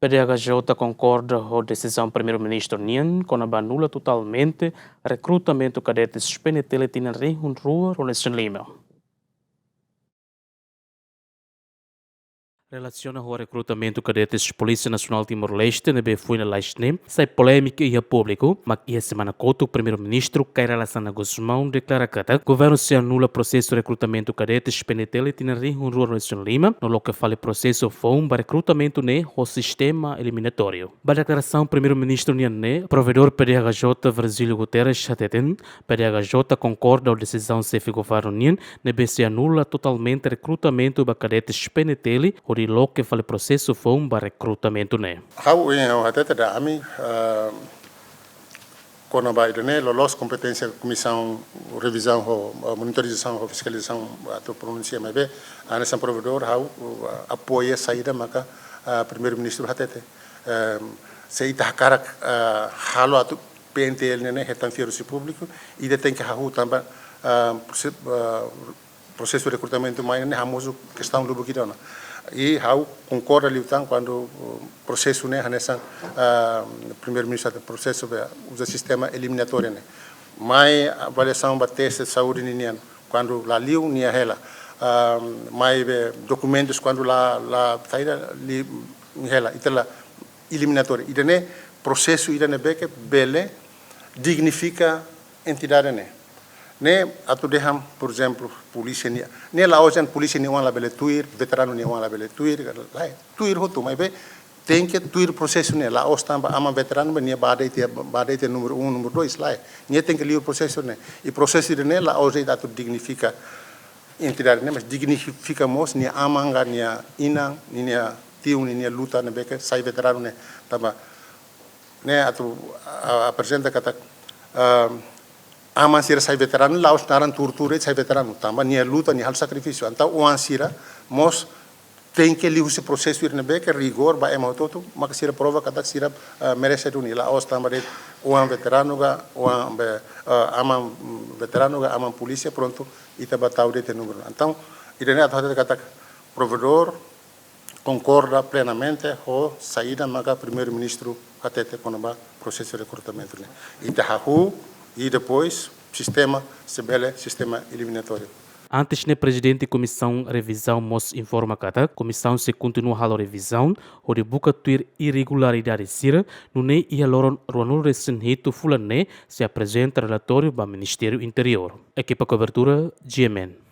PDHJ concorda com a decisão do primeiro-ministro Nian, quando anula totalmente o recrutamento de cadetes PNTL em Rua Ronaldson Lima. Relaciona com o recrutamento de cadetes Polícia Nacional Timor-Leste, nebe foi na Leste, sai polêmica e a público, mas a semana coto o primeiro-ministro Kaira Lassana Guzmão declara que o governo se anula o processo de recrutamento de cadetes PNTL em Rua Ronaldson Lima, no que fala processo foi para recrutamento no sistema eliminatório. A declaração do primeiro-ministro Niané, provedor PDHJ Virgílio Guterres Hateten, PDHJ concorda com a decisão do governo Nian, nebe se anula totalmente o recrutamento de cadetes PNTL, lo que fala processo foi para recrutamento né. How até da ami quando vai né lolos competência comissão revisão monitorização fiscalização atau pronuncia mas bem a nessa provedor how apoia saída maka primeiro-ministro hatete se ita cara halo atu PNTL né retan serviço público e tem que hahu também processo de recrutamento mais né famoso questão do buquidona e how concorda liutan quando o processo né nessa primeiro-ministro do processo usa sistema eliminatório né mais avaliação da teste de saúde ninian quando lá liu nia hela mais documentos quando lá saída li hela itela eliminatório e né processo ida né que bele dignifica entidade né atu deham por exemplo polícia ne la ojan polícia ni wan la bele tuir veterano ni wan la bele tuir lai tuir hotu mai be tem que tuir processo ne la ostamba ama veterano be ni badai número 1 número 2 lai ni tem que liu processo ne e processo ne la ojan atu dignifica entidade ne mas dignifica mos ni amanga ni ina ni tiu ni luta ne be que sai veterano ne taba ne atu apresenta kata amansira sai veterano lá os naran tortura sai veterano também nem luta nem hal sacrifício então o ansira mos tem que liu esse processo ir nebe que rigor ba emototo mas sira prova cada sira merece do lá os também o veterano ga o ama veterano ga ama polícia pronto ita batau de número então idene até kata provedor concorda plenamente com saída maga primeiro-ministro até quando ba processo de recrutamento né ita hahu e depois sistema eliminatório. Antes, o presidente da comissão revisão mos informa que a comissão se continua a revisão, onde busca ter irregularidades sira, no ne e a loron ruanul resenhito fulane se apresenta relatório para o Ministério Interior. Equipa cobertura GMN.